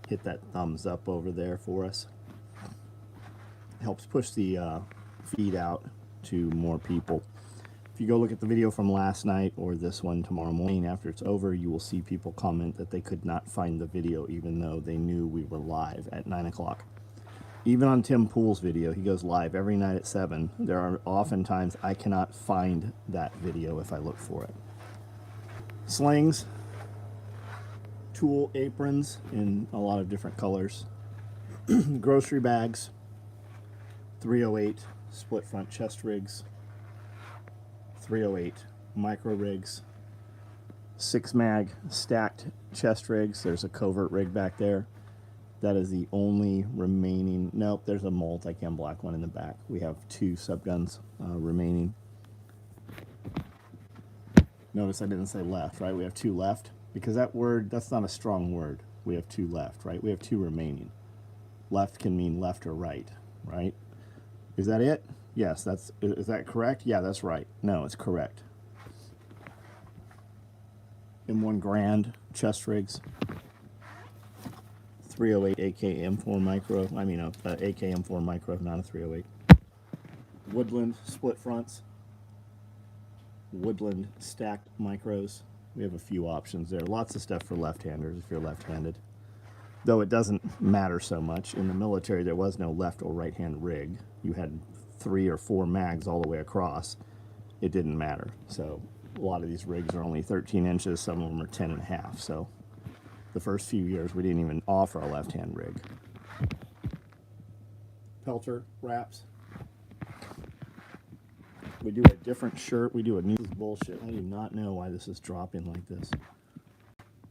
hit that thumbs up over there for us. Helps push the feed out to more people. If you go look at the video from last night or this one tomorrow morning after it's over, you will see people comment that they could not find the video even though they knew we were live at 9 o'clock. Even on Tim Pool's video, he goes live every night at 7. There are often times I cannot find that video if I look for it. Slings, tool aprons in a lot of different colors, grocery bags, 308 split front chest rigs, 308 micro rigs, 6 mag stacked chest rigs. There's a covert rig back there. That is the only remaining. Nope, there's a multi-cam black one in the back. We have 2 subguns remaining. Notice I didn't say left, right? We have 2 left because that word, that's not a strong word. We have 2 left, right? We have 2 remaining. Left can mean left or right, right? Is that it? Yes, is that correct? Yeah, that's right. No, it's correct. M1 Grand chest rigs. 308 AK M4 micro. I mean, AK M4 micro, not a 308. Woodland split fronts. Woodland stacked micros. We have a few options there. Lots of stuff for left-handers if you're left-handed. Though it doesn't matter so much. In the military, there was no left or right-hand rig. You had 3 or 4 mags all the way across. It didn't matter. So a lot of these rigs are only 13 inches. Some of them are 10 and a half. So the first few years, we didn't even offer a left-hand rig. Pelter wraps. We do a different shirt. We do a new bullshit. I do not know why this is dropping like this.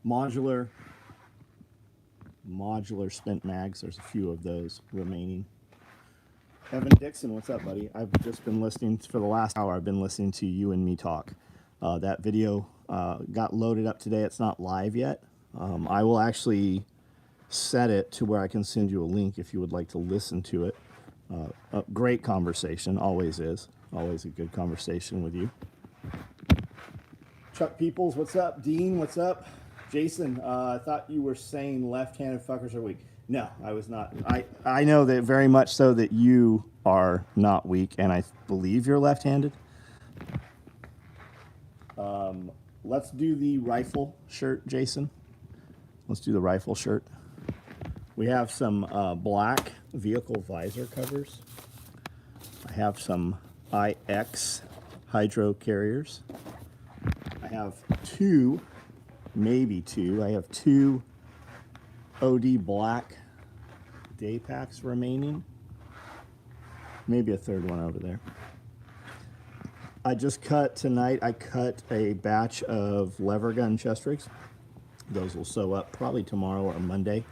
Modular spent mags. There's a few of those remaining. Evan Dixon, what's up, buddy? I've just been listening for the last hour. I've been listening to you and me talk. That video got loaded up today. It's not live yet. I will actually set it to where I can send you a link if you would like to listen to it. A great conversation, always is. Always a good conversation with you. Chuck Peoples, what's up? Dean, what's up? Jason, I thought you were saying left-handed fuckers are weak. No, I was not. I know that very much so that you are not weak, and I believe you're left-handed. Let's do the rifle shirt, Jason. Let's do the rifle shirt. We have some black vehicle visor covers. I have some IX hydro carriers. I have 2, maybe 2. I have 2 OD black day packs remaining. Maybe a third one over there. I just cut tonight. I cut a batch of lever gun chest rigs. Those will sew up probably tomorrow or Monday.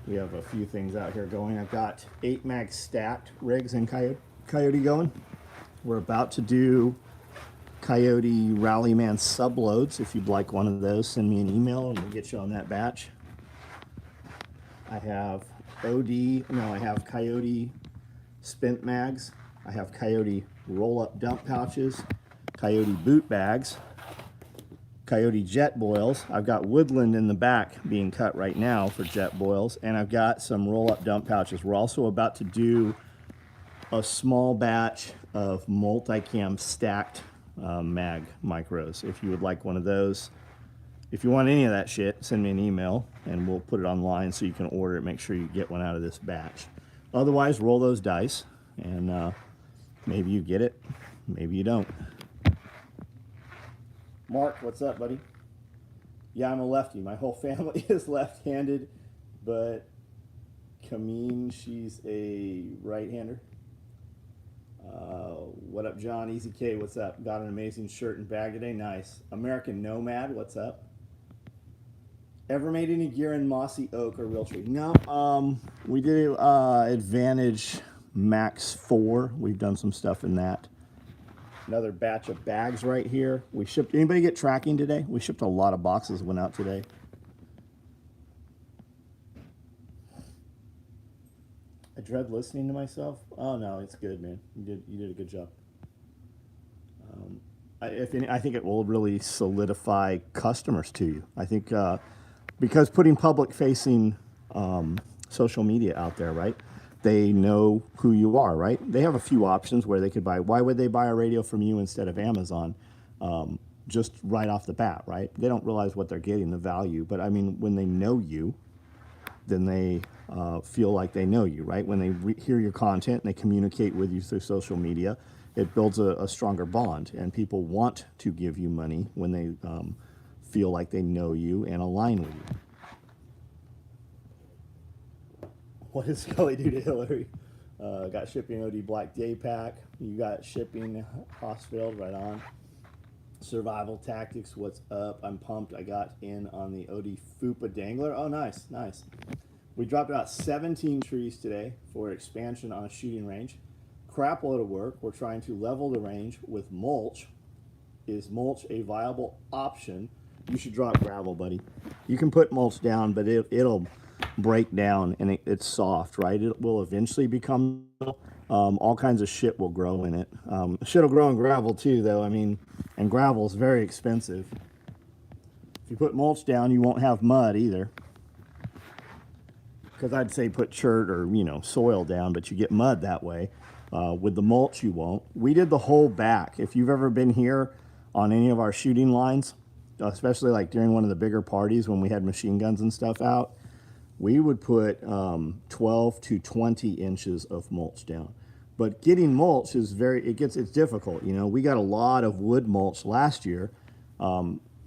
We have a few things out here going. I've got 8 mag stacked rigs in Coyote going. We're about to do Coyote Rallyman subloads. If you'd like one of those, send me an email and we'll get you on that batch. I have I have Coyote spent mags. I have Coyote roll-up dump pouches, Coyote boot bags, Coyote jet boils. I've got Woodland in the back being cut right now for jet boils, and I've got some roll-up dump pouches. We're also about to do a small batch of multicam stacked mag micros. If you would like one of those, if you want any of that shit, send me an email and we'll put it online so you can order it. Make sure you get one out of this batch. Otherwise, roll those dice and maybe you get it, maybe you don't. Mark, what's up, buddy? Yeah, I'm a lefty. My whole family is left-handed, but Kameen, she's a right-hander. What up, John? Easy K, what's up? Got an amazing shirt and bag today. Nice. American Nomad, what's up? Ever made any gear in Mossy Oak or Realtree? No. We did Advantage Max 4. We've done some stuff in that. Another batch of bags right here. We shipped. Anybody get tracking today? We shipped a lot of boxes. Went out today. I dread listening to myself. Oh no, it's good, man. You did a good job. I think it will really solidify customers to you. I think because putting public facing social media out there, right? They know who you are, right? They have a few options where they could buy. Why would they buy a radio from you instead of Amazon? Just right off the bat, right? They don't realize what they're getting, the value. But I mean, when they know you, then they feel like they know you, right? When they hear your content and they communicate with you through social media, it builds a stronger bond. And people want to give you money when they feel like they know you and align with you. What does Scully do to Hillary? Got shipping OD Black Day Pack. You got shipping Hossfield right on. Survival Tactics, what's up? I'm pumped. I got in on the OD Fupa Dangler. Oh, nice, nice. We dropped about 17 trees today for expansion on a shooting range. Crap load of work. We're trying to level the range with mulch. Is mulch a viable option? You should drop gravel, buddy. You can put mulch down, but it'll break down and it's soft, right? It will eventually become all kinds of shit will grow in it. Shit will grow in gravel too, though. I mean, and gravel is very expensive. If you put mulch down, you won't have mud either. Because I'd say put chert or soil down, but you get mud that way. With the mulch, you won't. We did the whole back. If you've ever been here on any of our shooting lines, especially like during one of the bigger parties when we had machine guns and stuff out, we would put 12 to 20 inches of mulch down. But getting mulch is it's difficult. We got a lot of wood mulch last year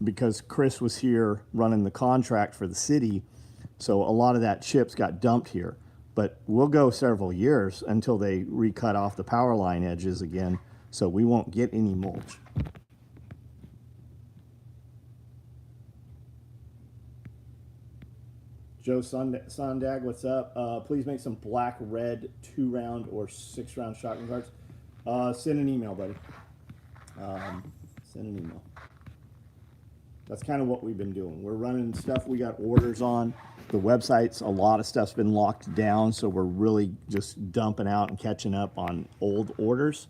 because Chris was here running the contract for the city. So a lot of that chips got dumped here. But we'll go several years until they recut off the power line edges again. So we won't get any mulch. Joe Sondag, what's up? Please make some black, red, 2-round or 6-round shotgun cards. Send an email, buddy. Send an email. That's kind of what we've been doing. We're running stuff we got orders on. The websites, a lot of stuff's been locked down, so we're really just dumping out and catching up on old orders.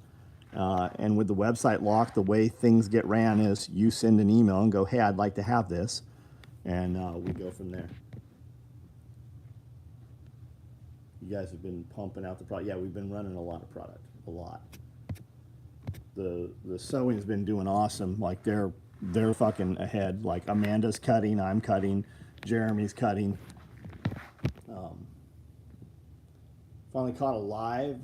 And with the website locked, the way things get ran is you send an email and go, hey, I'd like to have this. And we go from there. You guys have been pumping out the product. Yeah, we've been running a lot of product, a lot. The sewing's been doing awesome. Like they're fucking ahead. Like Amanda's cutting, I'm cutting, Jeremy's cutting. Finally caught a live.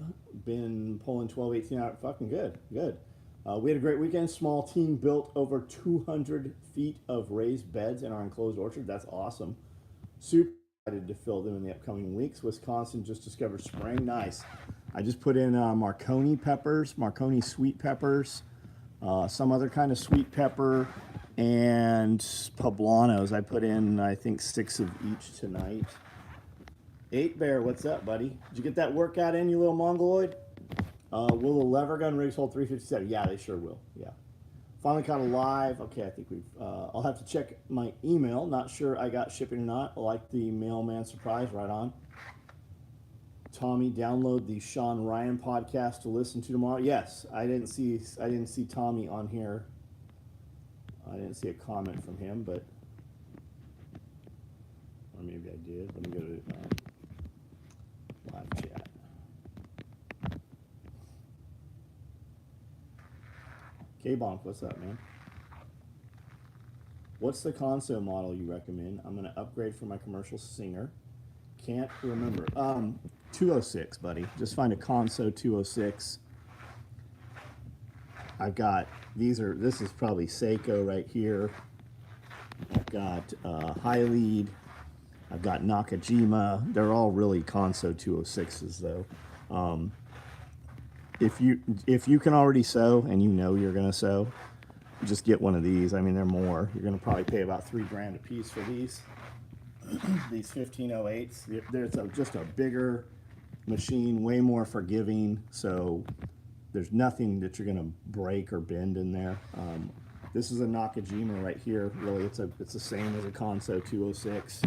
Been pulling 12, 18 out. Fucking good, good. We had a great weekend. Small team built over 200 feet of raised beds in our enclosed orchard. That's awesome. Super excited to fill them in the upcoming weeks. Wisconsin just discovered spring. Nice. I just put in Marconi peppers, Marconi sweet peppers, some other kind of sweet pepper, and poblanos. I put in, I think, 6 of each tonight. 8 Bear, what's up, buddy? Did you get that workout in, you little mongoloid? Will the lever gun rigs hold 357? Yeah, they sure will. Yeah. Finally caught a live. Okay, I think we've. I'll have to check my email. Not sure I got shipping or not. I like the mailman surprise. Right on. Tommy, download the Sean Ryan podcast to listen to tomorrow. Yes, I didn't see Tommy on here. I didn't see a comment from him, but or maybe I did. Let me go to live chat. K-Bonk, what's up, man? What's the console model you recommend? I'm going to upgrade for my commercial Singer. Can't remember. 206, buddy. Just find a console 206. I've got, this is probably Seiko right here. I've got High Lead. I've got Nakajima. They're all really console 206s though. If you can already sew and you know you're gonna sew, just get one of these. I mean, they're more. You're gonna probably pay about $3,000 a piece for these. These 1508s. There's just a bigger machine, way more forgiving. So there's nothing that you're gonna break or bend in there. This is a Nakajima right here. Really, it's the same as a Consew 206.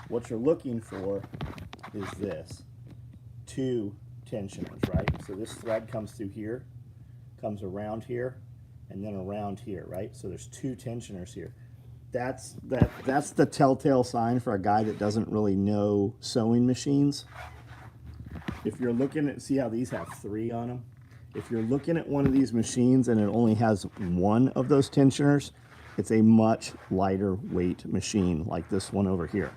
What you're looking for is this. 2 tensioners, right? So this thread comes through here, comes around here, and then around here, right? So there's 2 tensioners here. That's the telltale sign for a guy that doesn't really know sewing machines. If you're looking at, see how these have 3 on them? If you're looking at one of these machines and it only has one of those tensioners, it's a much lighter weight machine like this one over here.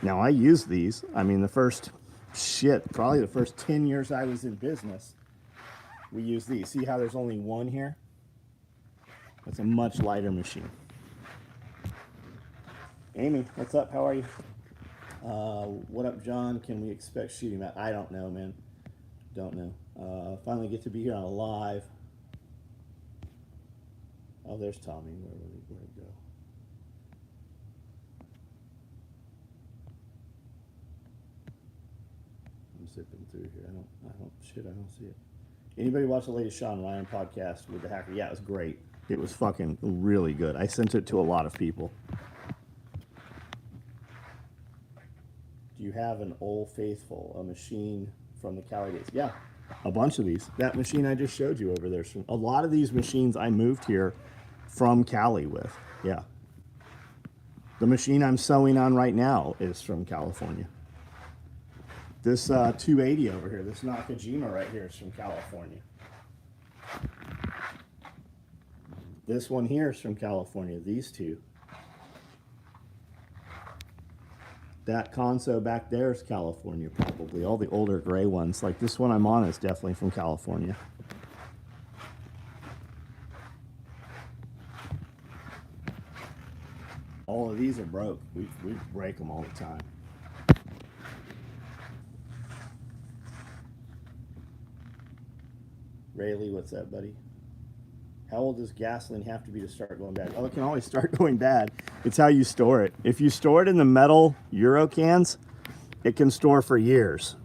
Now I use these, I mean probably the first 10 years I was in business, we use these. See how there's only one here? It's a much lighter machine. Amy, what's up? How are you? What up, John? Can we expect shooting that? I don't know, man. Don't know. Finally get to be here on a live. Oh, there's Tommy. Where'd he go? I'm zipping through here. I don't see it. Anybody watch the latest Sean Ryan podcast with the hacker? Yeah, it was great. It was fucking really good. I sent it to a lot of people. Do you have an Old Faithful, a machine from the Cali days? Yeah, a bunch of these. That machine I just showed you over there. A lot of these machines I moved here from Cali with. Yeah. The machine I'm sewing on right now is from California. This 280 over here, this Nakajima right here is from California. This one here is from California, these two. That Conso back there is California, probably. All the older gray ones, like this one I'm on, is definitely from California. All of these are broke. We break them all the time. Rayleigh, what's up, buddy? How old does gasoline have to be to start going bad? Oh, it can always start going bad. It's how you store it. If you store it in the metal Euro cans, it can store for years.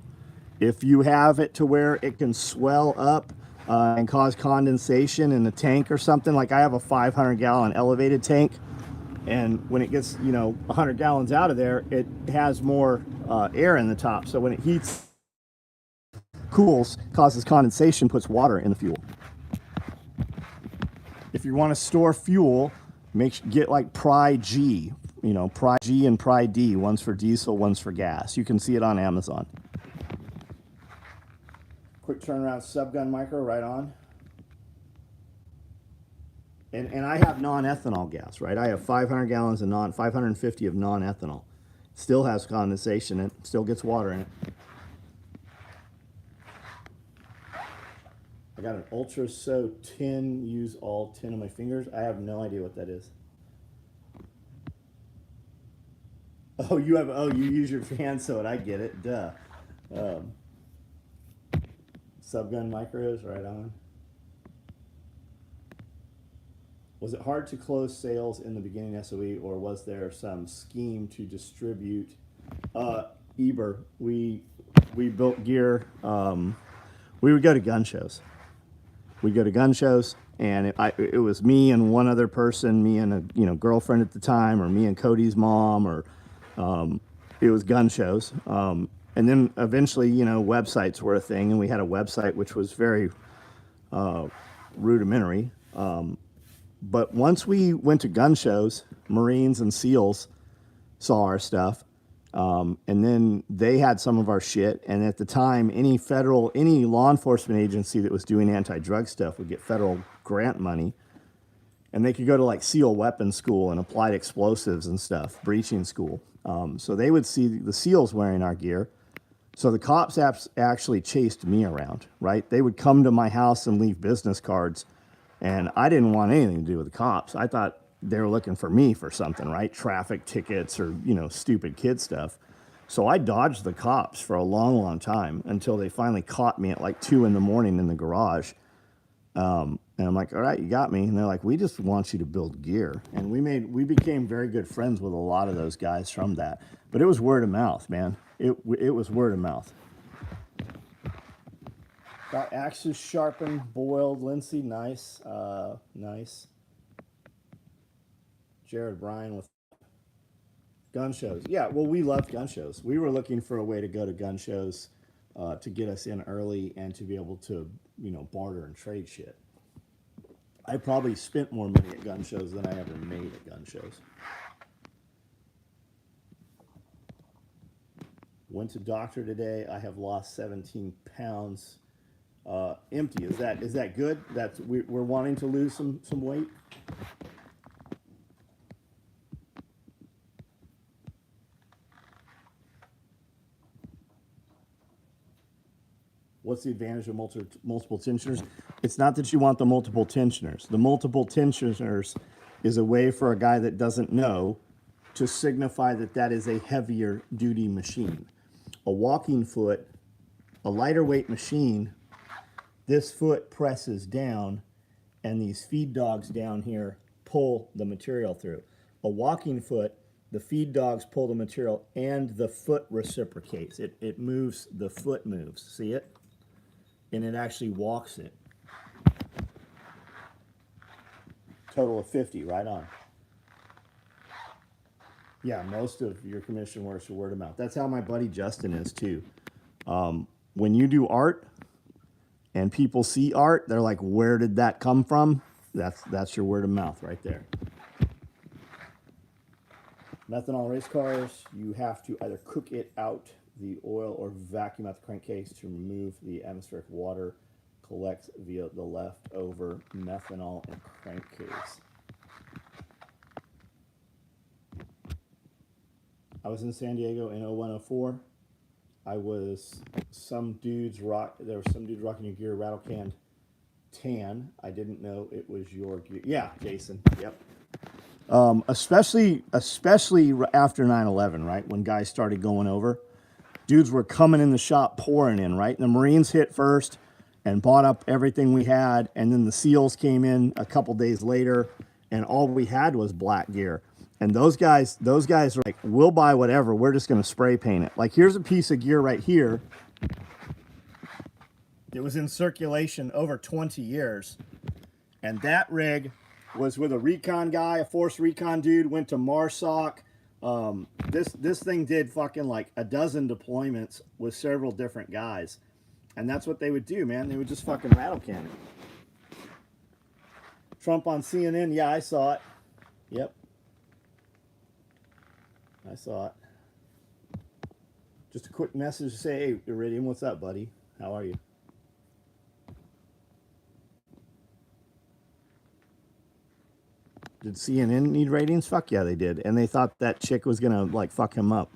If you have it to where it can swell up and cause condensation in the tank or something, like I have a 500-gallon elevated tank, and when it gets 100 gallons out of there, it has more air in the top. So when it heats, cools, causes condensation, puts water in the fuel. If you want to store fuel, get like Pry G, Pry G and Pry D. One's for diesel, one's for gas. You can see it on Amazon. Quick turnaround subgun micro, right on. And I have non-ethanol gas, right? I have 500 gallons of 550 of non-ethanol. Still has condensation, it still gets water in it. I got an Ultra Sew 10, use all 10 of my fingers. I have no idea what that is. Oh, you use your fan sew it. I get it. Duh. Subgun micros, right on. Was it hard to close sales in the beginning SOE, or was there some scheme to distribute? Eber, we built gear. We would go to gun shows. We'd go to gun shows, and it was me and one other person, me and a girlfriend at the time, or me and Cody's mom, or it was gun shows. And then eventually, websites were a thing, and we had a website which was very rudimentary. But once we went to gun shows, Marines and SEALs saw our stuff. And then they had some of our shit. And at the time, any law enforcement agency that was doing anti-drug stuff would get federal grant money. And they could go to like SEAL weapons school and applied explosives and stuff, breaching school. So they would see the SEALs wearing our gear. So the cops actually chased me around, right? They would come to my house and leave business cards. And I didn't want anything to do with the cops. I thought they were looking for me for something, right? Traffic tickets or, stupid kid stuff. So I dodged the cops for a long, long time until they finally caught me at like 2 in the morning in the garage. And I'm like, all right, you got me. And they're like, we just want you to build gear. And we became very good friends with a lot of those guys from that. But it was word of mouth, man. It was word of mouth. Got axes sharpened, boiled, Lindsay, nice, nice. Jared Bryan with gun shows. Yeah, well, we loved gun shows. We were looking for a way to go to gun shows to get us in early and to be able to, barter and trade shit. I probably spent more money at gun shows than I ever made at gun shows. Went to doctor today. I have lost 17 pounds. Empty. Is that good? We're wanting to lose some weight. What's the advantage of multiple tensioners? It's not that you want the multiple tensioners. The multiple tensioners is a way for a guy that doesn't know to signify that that is a heavier duty machine. A walking foot, a lighter weight machine, this foot presses down and these feed dogs down here pull the material through. A walking foot, the feed dogs pull the material and the foot reciprocates. It moves, the foot moves. See it? And it actually walks it. Total of 50, right on. Yeah, most of your commission works are word of mouth. That's how my buddy Justin is too. When you do art and people see art, they're like, where did that come from? That's your word of mouth right there. Methanol race cars, you have to either cook it out, the oil, or vacuum out the crankcase to remove the atmospheric water, collect via the leftover methanol and crankcase. I was in San Diego in 0104. There were some dudes rocking your gear, rattle can tan. I didn't know it was your gear. Yeah, Jason. Yep. Especially after 9/11, right? When guys started going over, dudes were coming in the shop pouring in, right? And the Marines hit first and bought up everything we had. And then the SEALs came in a couple days later and all we had was black gear. And those guys are like, we'll buy whatever. We're just going to spray paint it. Like, here's a piece of gear right here. It was in circulation over 20 years. And that rig was with a recon guy, a force recon dude, went to MARSOC. This thing did fucking like a dozen deployments with several different guys. And that's what they would do, man. They would just fucking rattle can it. Trump on CNN. Yeah, I saw it. Yep. I saw it. Just a quick message to say, hey, Iridium, what's up, buddy? How are you? Did CNN need ratings? Fuck yeah, they did. And they thought that chick was gonna, like, fuck him up.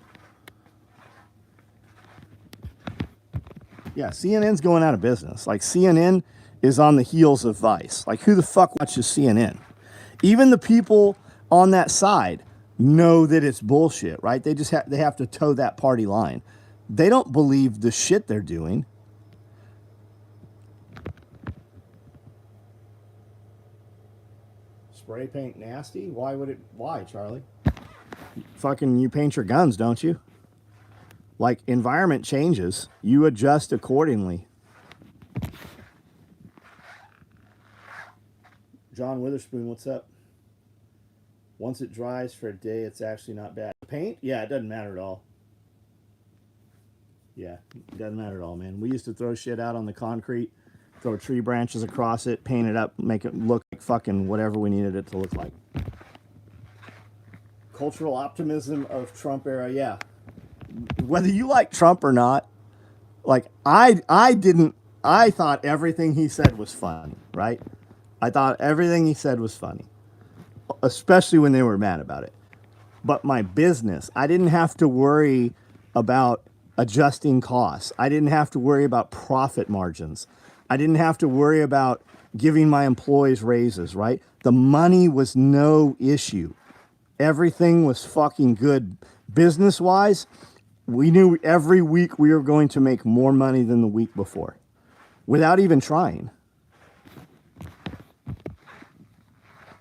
Yeah, CNN's going out of business. Like, CNN is on the heels of Vice. Like, who the fuck watches CNN? Even the people on that side know that it's bullshit, right? They just they have to toe that party line. They don't believe the shit they're doing. Spray paint nasty? Why, Charlie? Fucking you paint your guns, don't you? Like, environment changes, you adjust accordingly. John Witherspoon, what's up? Once it dries for a day, it's actually not bad. Paint? Yeah, it doesn't matter at all. Yeah, it doesn't matter at all, man. We used to throw shit out on the concrete, throw tree branches across it, paint it up, make it look like fucking whatever we needed it to look like. Cultural optimism of Trump era, yeah. Whether you like Trump or not, like I thought everything he said was funny, right? I thought everything he said was funny, especially when they were mad about it. But my business, I didn't have to worry about adjusting costs. I didn't have to worry about profit margins. I didn't have to worry about giving my employees raises, right? The money was no issue. Everything was fucking good. Business-wise, we knew every week we were going to make more money than the week before without even trying.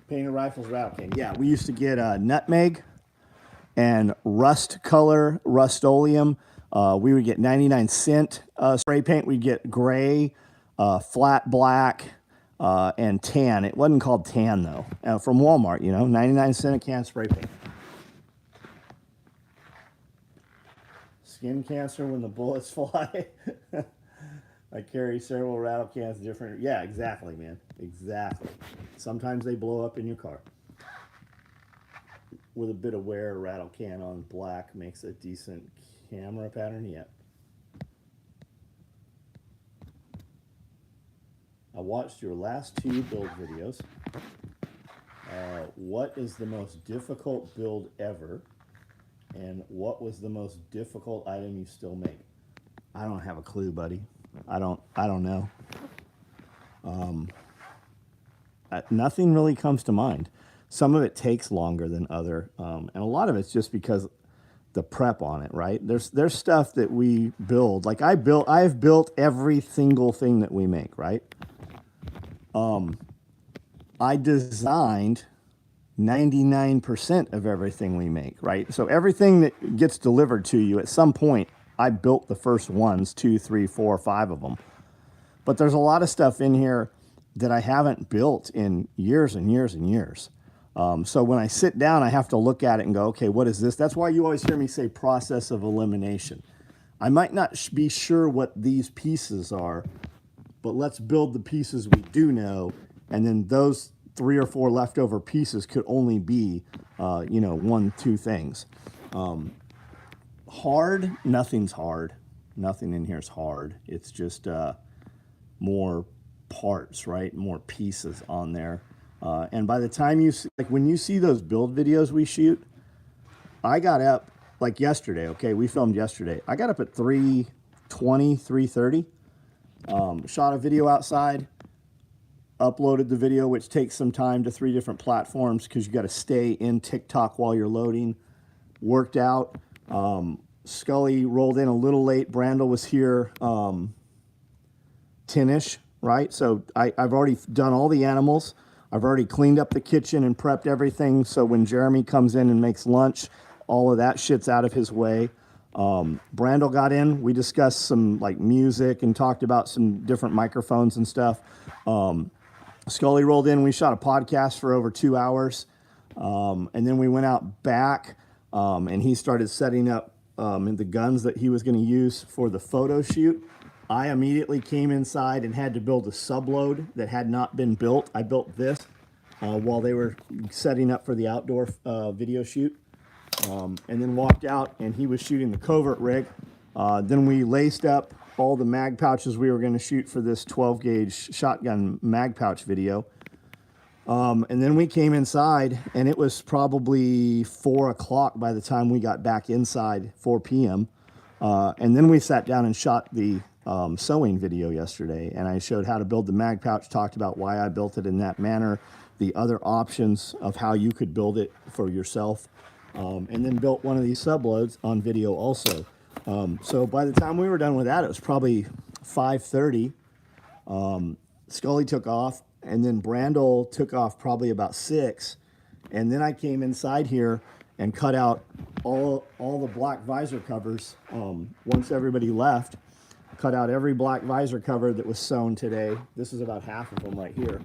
Painted rifles, rattle can. Yeah, we used to get nutmeg and rust color, Rust-Oleum. We would get 99-cent spray paint. We'd get gray, flat black, and tan. It wasn't called tan, though. From Walmart, 99-cent a can spray paint. Skin cancer when the bullets fly. I carry several rattle cans different. Yeah, exactly, man. Exactly. Sometimes they blow up in your car. With a bit of wear, a rattle can on black makes a decent camera pattern yet. I watched your last 2 build videos. What is the most difficult build ever? And what was the most difficult item you still make? I don't have a clue, buddy. I don't know. Nothing really comes to mind. Some of it takes longer than other, and a lot of it's just because the prep on it, right? There's stuff that we build. Like I've built every single thing that we make, right? I designed 99% of everything we make, right? So everything that gets delivered to you at some point, I built the first ones, 2, 3, 4, 5 of them. But there's a lot of stuff in here that I haven't built in years and years and years. So when I sit down, I have to look at it and go, okay, what is this? That's why you always hear me say process of elimination. I might not be sure what these pieces are, but let's build the pieces we do know. And then those 3 or 4 leftover pieces could only be, 1, 2 things. Hard, nothing's hard. Nothing in here is hard. It's just more parts, right? More pieces on there. And by the time when you see those build videos we shoot, I got up like yesterday. Okay, we filmed yesterday. I got up at 3:20, 3:30. Shot a video outside, uploaded the video, which takes some time, to 3 different platforms because you got to stay in TikTok while you're loading. Worked out. Scully rolled in a little late. Brandel was here 10-ish, right? So I've already done all the animals. I've already cleaned up the kitchen and prepped everything. So when Jeremy comes in and makes lunch, all of that shit's out of his way. Brandel got in. We discussed some like music and talked about some different microphones and stuff. Scully rolled in. We shot a podcast for over 2 hours. And then we went out back and he started setting up the guns that he was going to use for the photo shoot. I immediately came inside and had to build a subload that had not been built. I built this while they were setting up for the outdoor video shoot. And then walked out and he was shooting the covert rig. Then we laced up all the mag pouches we were going to shoot for this 12 gauge shotgun mag pouch video. And then we came inside and it was probably 4 o'clock by the time we got back inside, 4 p.m. And then we sat down and shot the sewing video yesterday, and I showed how to build the mag pouch, talked about why I built it in that manner, the other options of how you could build it for yourself, and then built one of these subloads on video also. So by the time we were done with that, it was probably 5:30. Scully took off, and then Brandel took off probably about 6, and then I came inside here and cut out all the black visor covers once everybody left. Cut out every black visor cover that was sewn today. This is about half of them right here.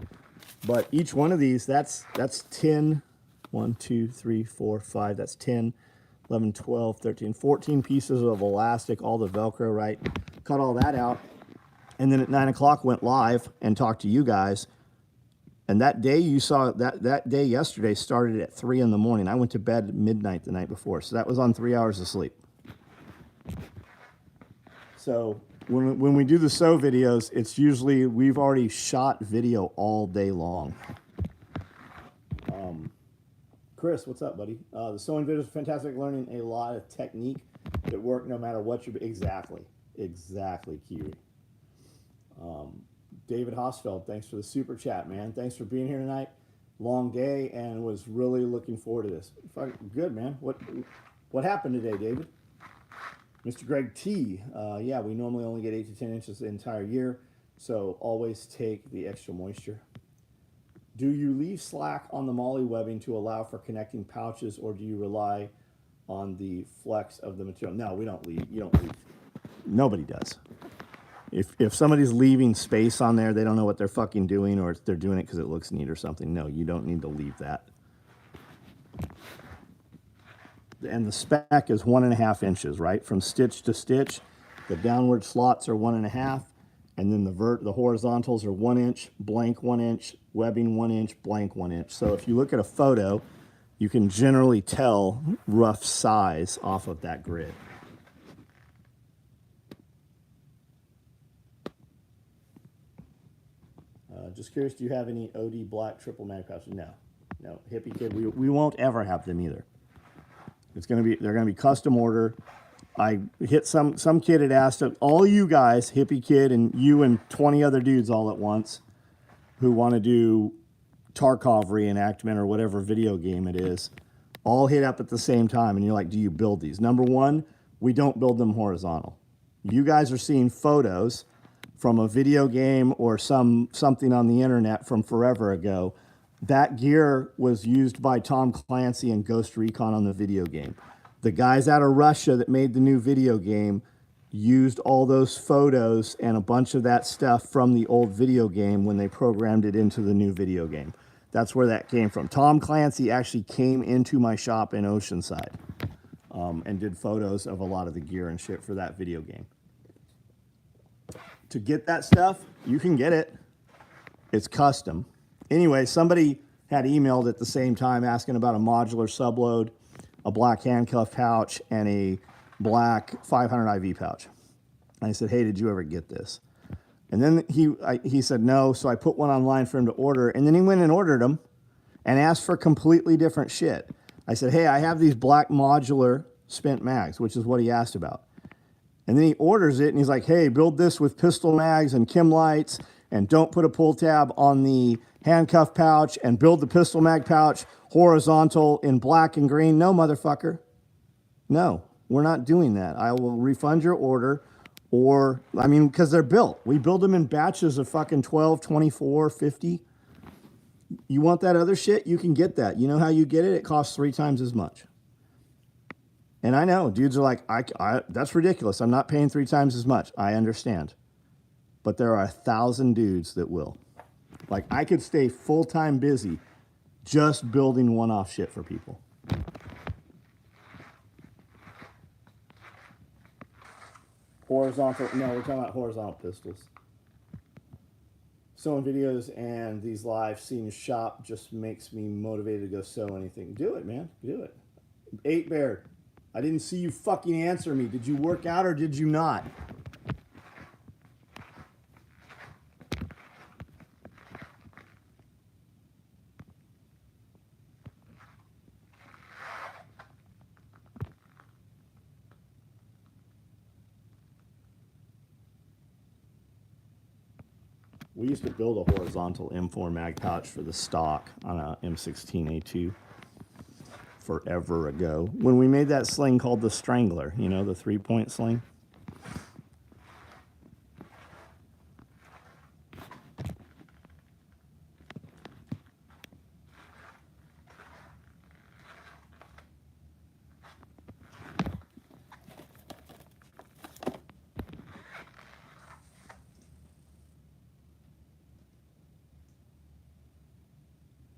But each one of these, that's 10, 1, 2, 3, 4, 5, that's 10, 11, 12, 13, 14 pieces of elastic, all the Velcro, right? Cut all that out. And then at 9 o'clock went live and talked to you guys. And that day you saw, that day yesterday started at 3 in the morning. I went to bed at midnight the night before. So that was on 3 hours of sleep. So when we do the sew videos, it's usually, we've already shot video all day long. Chris, what's up, buddy? The sewing videos are fantastic, learning a lot of technique that work no matter what you're, exactly, Kiwi. David Hosfeld, thanks for the super chat, man. Thanks for being here tonight. Long day, and was really looking forward to this. Good, man. What happened today, David? Mr. Greg T, yeah, we normally only get 8 to 10 inches the entire year, so always take the extra moisture. Do you leave slack on the MOLLE webbing to allow for connecting pouches, or do you rely on the flex of the material? No, we don't leave. You don't leave. Nobody does. If somebody's leaving space on there, they don't know what they're fucking doing, or they're doing it because it looks neat or something. No, you don't need to leave that. And the spec is 1.5 inches, right? From stitch to stitch, the downward slots are 1.5, and then the horizontals are 1 inch, blank 1 inch, webbing 1 inch, blank 1 inch. So if you look at a photo, you can generally tell rough size off of that grid. Just curious, do you have any OD black triple mag pouches? No. No. Hippie Kid, we won't ever have them either. They're gonna be custom order. I hit some kid had asked all you guys, Hippie Kid and you and 20 other dudes all at once who want to do Tarkov reenactment or whatever video game it is, all hit up at the same time. And you're like, do you build these? Number one, we don't build them horizontal. You guys are seeing photos from a video game or something on the internet from forever ago. That gear was used by Tom Clancy and Ghost Recon on the video game. The guys out of Russia that made the new video game used all those photos and a bunch of that stuff from the old video game when they programmed it into the new video game. That's where that came from. Tom Clancy actually came into my shop in Oceanside and did photos of a lot of the gear and shit for that video game. To get that stuff, you can get it. It's custom. Anyway, somebody had emailed at the same time asking about a modular subload, a black handcuff pouch, and a black 500 IV pouch. And I said, hey, did you ever get this? And then he said no, so I put one online for him to order, and then he went and ordered them and asked for completely different shit. I said, hey, I have these black modular spent mags, which is what he asked about. And then he orders it, and he's like, hey, build this with pistol mags and Kim lights, and don't put a pull tab on the handcuff pouch, and build the pistol mag pouch horizontal in black and green. No, motherfucker. No, we're not doing that. I will refund your order, or, I mean, because they're built. We build them in batches of fucking 12, 24, 50. You want that other shit? You can get that. You know how you get it? It costs 3 times as much. And I know, dudes are like, that's ridiculous. I'm not paying 3 times as much. I understand. But there are 1,000 dudes that will. Like, I could stay full-time busy just building one-off shit for people. Horizontal, no, we're talking about horizontal pistols. Sewing videos and these live seeing shop just makes me motivated to go sew anything. Do it, man. Do it. 8 Bear, I didn't see you fucking answer me. Did you work out or did you not? We used to build a horizontal M4 mag pouch for the stock on a M16A2 forever ago. When we made that sling called the Strangler, you know, the 3-point sling.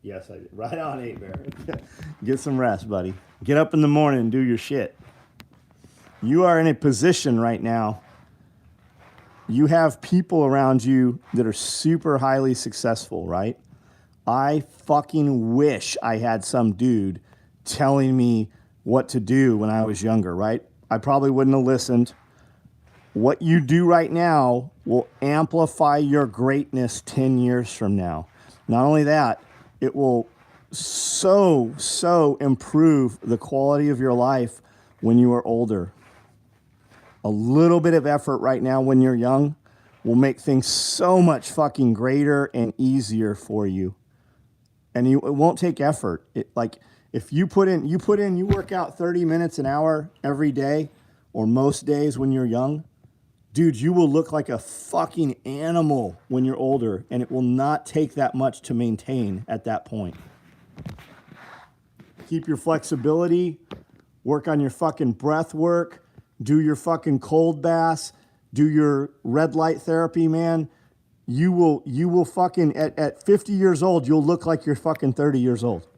Yes, I did. Right on, 8 Bear. Get some rest, buddy. Get up in the morning and do your shit. You are in a position right now. You have people around you that are super highly successful, right? I fucking wish I had some dude telling me what to do when I was younger, right? I probably wouldn't have listened. What you do right now will amplify your greatness 10 years from now. Not only that, it will so improve the quality of your life when you are older. A little bit of effort right now when you're young will make things so much fucking greater and easier for you. And it won't take effort. Like, if you work out 30 minutes an hour every day, or most days when you're young, dude, you will look like a fucking animal when you're older, and it will not take that much to maintain at that point. Keep your flexibility, work on your fucking breath work, do your fucking cold baths, do your red light therapy, man. You will fucking, at 50 years old, you'll look like you're fucking 30 years old.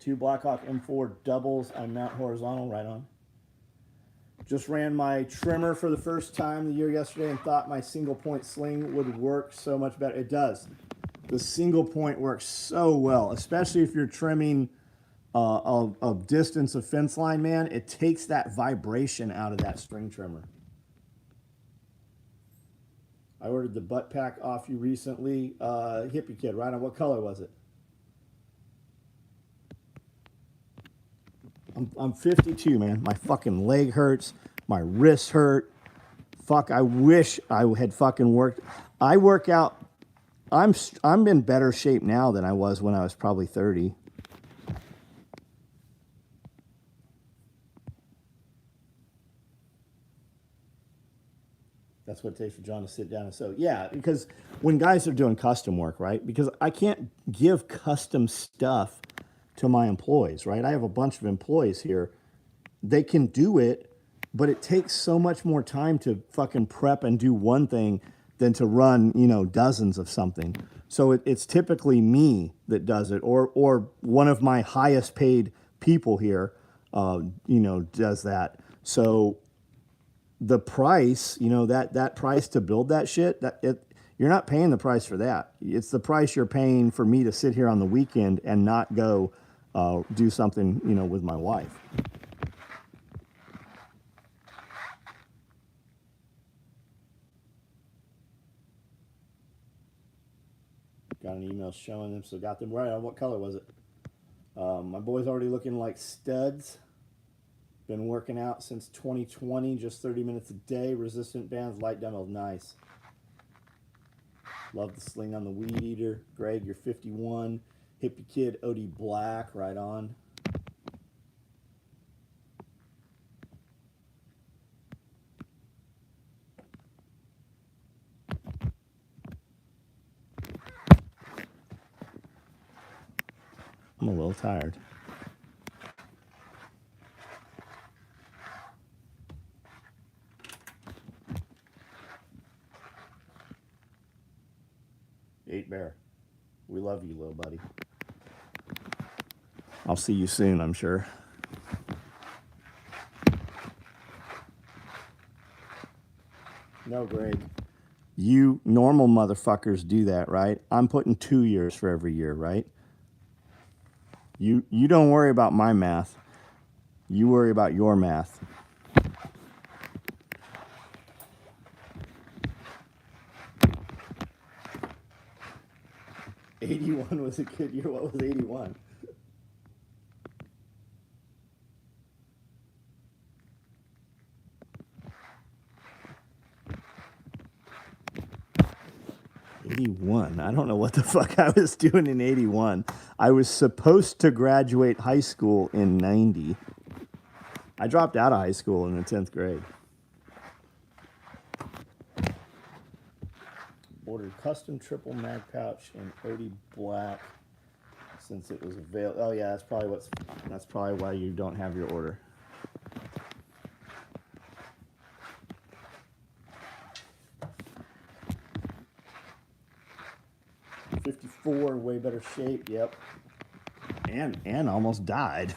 2 Blackhawk M4 doubles on mount horizontal, right on. Just ran my trimmer for the first time the year yesterday and thought my single point sling would work so much better. It does. The single point works so well, especially if you're trimming a distance of fence line, man. It takes that vibration out of that string trimmer. I ordered the butt pack off you recently. Hippie Kid, right on. What color was it? I'm 52, man. My fucking leg hurts. My wrist hurt. Fuck, I wish I had fucking worked. I work out. I'm in better shape now than I was when I was probably 30. That's what it takes for John to sit down and sew. Yeah, because when guys are doing custom work, right? Because I can't give custom stuff to my employees, right? I have a bunch of employees here. They can do it, but it takes so much more time to fucking prep and do one thing than to run, dozens of something. So it's typically me that does it, or one of my highest paid people here, does that. So the price, that price to build that shit, you're not paying the price for that. It's the price you're paying for me to sit here on the weekend and not go do something, with my wife. Got an email showing them, so got them right on. What color was it? My boy's already looking like studs. Been working out since 2020, just 30 minutes a day. Resistant bands, light dumbbells, nice. Love the sling on the weed eater. Greg, you're 51. Hippie Kid, OD Black, right on. I'm a little tired. Eight Bear, we love you, little buddy. I'll see you soon, I'm sure. No, Greg. You normal motherfuckers do that, right? I'm putting 2 years for every year, right? You don't worry about my math. You worry about your math. '81 was a good year. What was '81? '81. I don't know what the fuck I was doing in '81. I was supposed to graduate high school in '90. I dropped out of high school in the 10th grade. Ordered custom triple mag pouch in OD Black since it was available. Oh yeah, that's probably why you don't have your order. '54, way better shape. Yep. And almost died.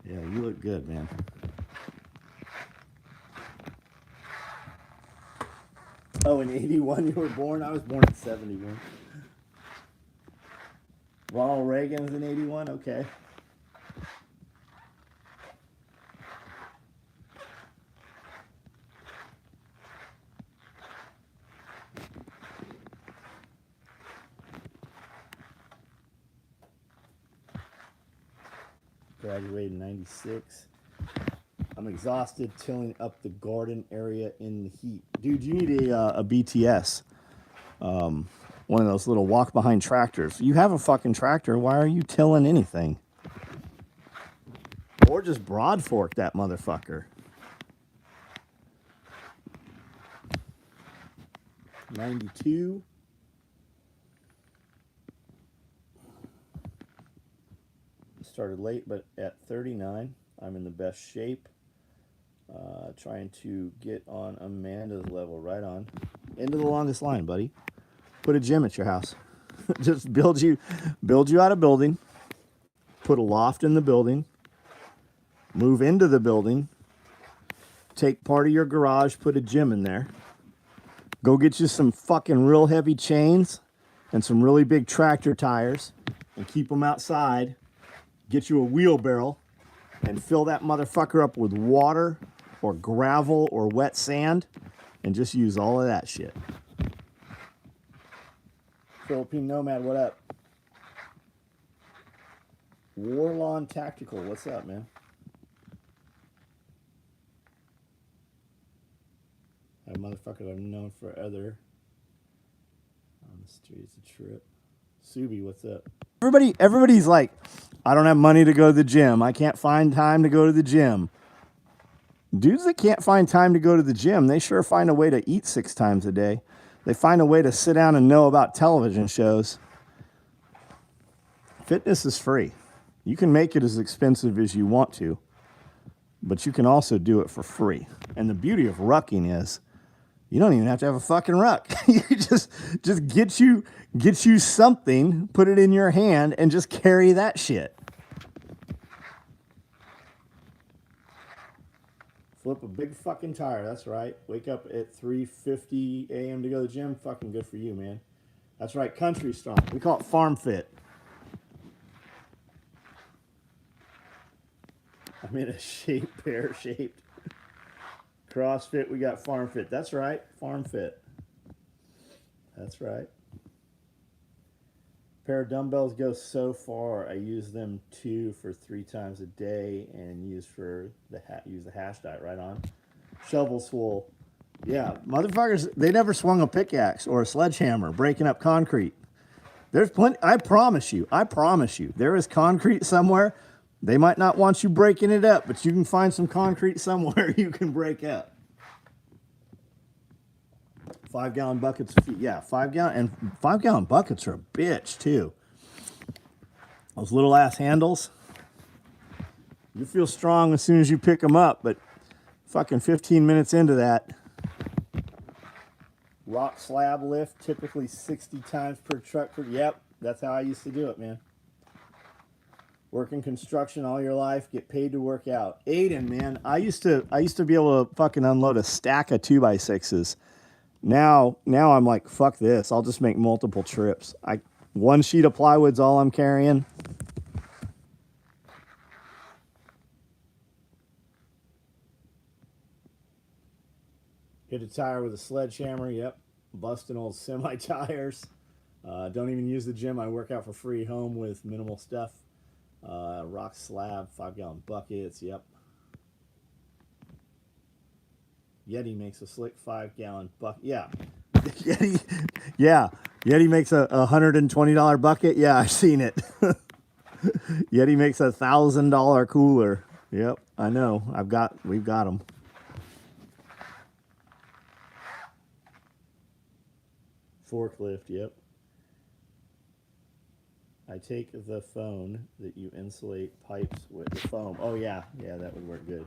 Yeah, you look good, man. Oh, in '81 you were born? I was born in '71. Ronald Reagan's in '81? Okay. Graduated in '96. I'm exhausted tilling up the garden area in the heat. Dude, you need a BTS. One of those little walk behind tractors. You have a fucking tractor. Why are you tilling anything? Or just broad fork that motherfucker. '92. Started late, but at 39, I'm in the best shape. Trying to get on Amanda's level. Right on. Into the longest line, buddy. Put a gym at your house. Just build you out a building. Put a loft in the building. Move into the building. Take part of your garage. Put a gym in there. Go get you some fucking real heavy chains and some really big tractor tires and keep them outside. Get you a wheelbarrow and fill that motherfucker up with water or gravel or wet sand and just use all of that shit. Philippine Nomad, what up? Warlawn Tactical, what's up, man? That motherfucker I've known forever. On the streets of Trip. Subi, what's up? Everybody's like, I don't have money to go to the gym. I can't find time to go to the gym. Dudes that can't find time to go to the gym, they sure find a way to eat 6 times a day. They find a way to sit down and know about television shows. Fitness is free. You can make it as expensive as you want to, but you can also do it for free. And the beauty of rucking is you don't even have to have a fucking ruck. You just get you something, put it in your hand, and just carry that shit. Flip a big fucking tire, that's right. Wake up at 3:50 a.m. to go to the gym. Fucking good for you, man. That's right, Country Strong. We call it Farm Fit. I'm in a shape, pear-shaped. CrossFit, we got Farm Fit. That's right, Farm Fit. That's right. Pair of dumbbells go so far. I use them 2 for 3 times a day and use the hash diet right on. Shovel Swole. Yeah, motherfuckers, they never swung a pickaxe or a sledgehammer breaking up concrete. There's plenty, I promise you, there is concrete somewhere. They might not want you breaking it up, but you can find some concrete somewhere you can break up. 5-gallon buckets. Yeah, 5-gallon buckets are a bitch too. Those little ass handles. You feel strong as soon as you pick them up, but fucking 15 minutes into that. Rock slab lift, typically 60 times per truck. Yep, that's how I used to do it, man. Work in construction all your life, get paid to work out. Aiden, man, I used to be able to fucking unload a stack of 2x6s. Now I'm like, fuck this. I'll just make multiple trips. One sheet of plywood's all I'm carrying. Hit a tire with a sledgehammer. Yep. Busting old semi tires. Don't even use the gym. I work out for free home with minimal stuff. Rock slab, 5-gallon buckets. Yep. Yeti makes a slick 5-gallon bucket. Yeah. Yeti makes a $120 bucket. Yeah, I've seen it. Yeti makes a $1,000 cooler. Yep, I know. We've got them. Forklift. Yep. I take the phone that you insulate pipes with the foam. Oh yeah, that would work good.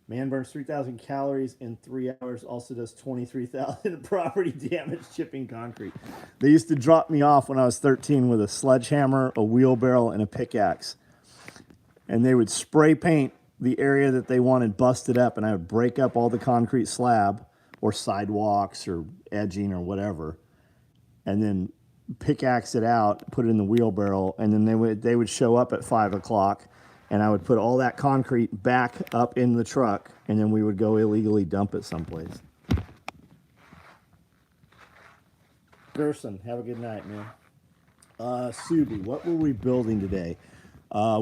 Man burns 3,000 calories in 3 hours. Also does 23,000 property damage chipping concrete. They used to drop me off when I was 13 with a sledgehammer, a wheelbarrow, and a pickaxe. And they would spray paint the area that they wanted busted up, and I would break up all the concrete slab or sidewalks or edging or whatever, and then pickaxe it out, put it in the wheelbarrow, and then they would show up at 5 o'clock, and I would put all that concrete back up in the truck, and then we would go illegally dump it someplace. Gerson, have a good night, man. Subi, what were we building today?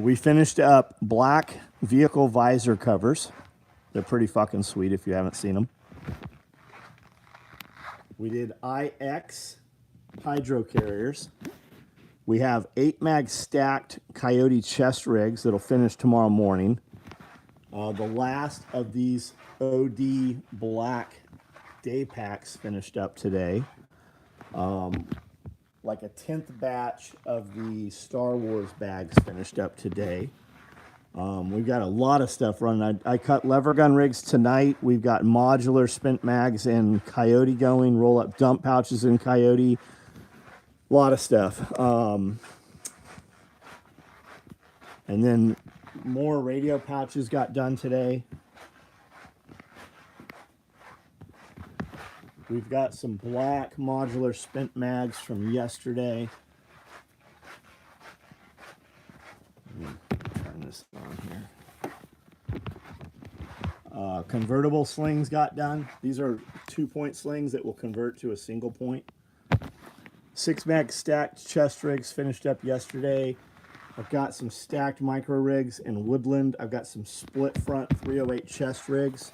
We finished up black vehicle visor covers. They're pretty fucking sweet if you haven't seen them. We did IX hydro carriers. We have 8-mag stacked Coyote chest rigs that'll finish tomorrow morning. The last of these OD black day packs finished up today. Like a 10th batch of the Star Wars bags finished up today. We've got a lot of stuff running. I cut lever gun rigs tonight. We've got modular spent mags in Coyote going, roll up dump pouches in Coyote. A lot of stuff. And then more radio pouches got done today. We've got some black modular spent mags from yesterday. Let me turn this on here. Convertible slings got done. These are 2-point slings that will convert to a single point. 6-mag stacked chest rigs finished up yesterday. I've got some stacked micro rigs in Woodland. I've got some split front 308 chest rigs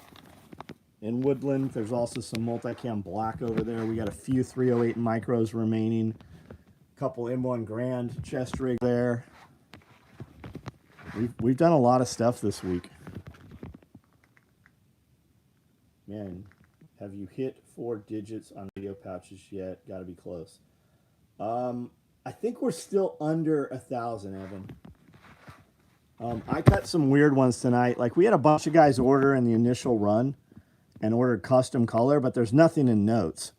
in Woodland. There's also some multicam black over there. We got a few 308 micros remaining. A couple M1 Grand chest rig there. We've done a lot of stuff this week. Man, have you hit 4 digits on video pouches yet? Got to be close. I think we're still under 1,000, Evan. I cut some weird ones tonight. Like, we had a bunch of guys order in the initial run and ordered custom color, but there's nothing in notes.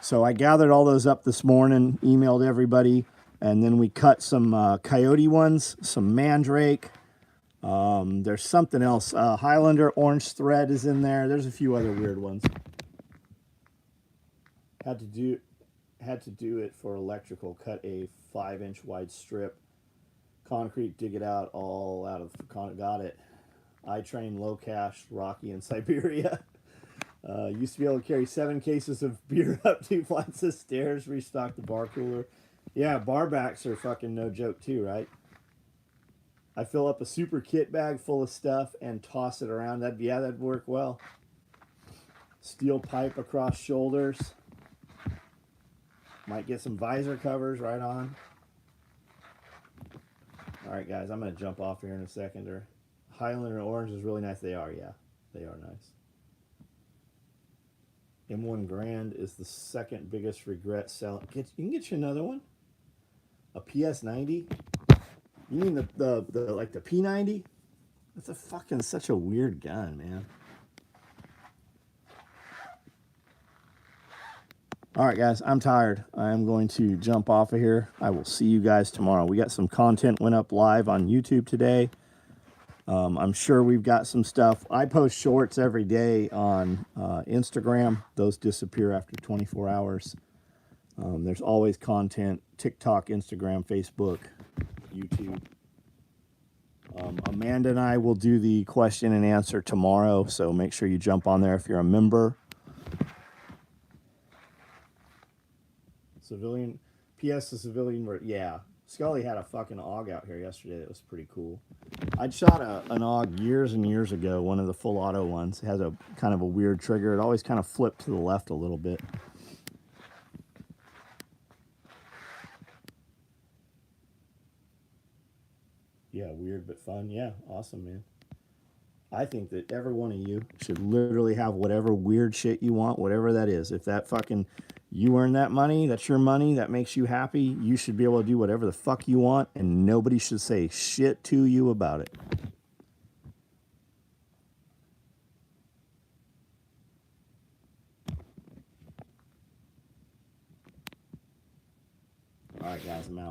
So I gathered all those up this morning, emailed everybody, and then we cut some coyote ones, some mandrake. There's something else. Highlander orange thread is in there. There's a few other weird ones. Had to do it for electrical. Cut a 5-inch wide strip. Concrete, dig it out, all out of got it. I train low cash, Rocky in Siberia. Used to be able to carry 7 cases of beer up 2 flights of stairs, restock the bar cooler. Yeah, bar backs are fucking no joke too, right? I fill up a super kit bag full of stuff and toss it around. That'd work well. Steel pipe across shoulders. Might get some visor covers right on. All right, guys, I'm going to jump off here in a second. Highlander orange is really nice. They are, yeah. They are nice. M1 Grand is the second biggest regret selling. You can get you another one? A PS90? You mean the like the P90? That's a fucking such a weird gun, man. All right, guys, I'm tired. I am going to jump off of here. I will see you guys tomorrow. We got some content went up live on YouTube today. I'm sure we've got some stuff. I post shorts every day on Instagram. Those disappear after 24 hours. There's always content, TikTok, Instagram, Facebook, YouTube. Amanda and I will do the question and answer tomorrow, so make sure you jump on there if you're a member. Civilian, PS the civilian, yeah. Scully had a fucking AUG out here yesterday that was pretty cool. I'd shot an AUG years and years ago, one of the full auto ones. It has a kind of a weird trigger. It always kind of flipped to the left a little bit. Yeah, weird but fun. Yeah, awesome, man. I think that every one of you should literally have whatever weird shit you want, whatever that is. If that fucking, you earn that money, that's your money, that makes you happy, you should be able to do whatever the fuck you want, and nobody should say shit to you about it. All right, guys, I'm out.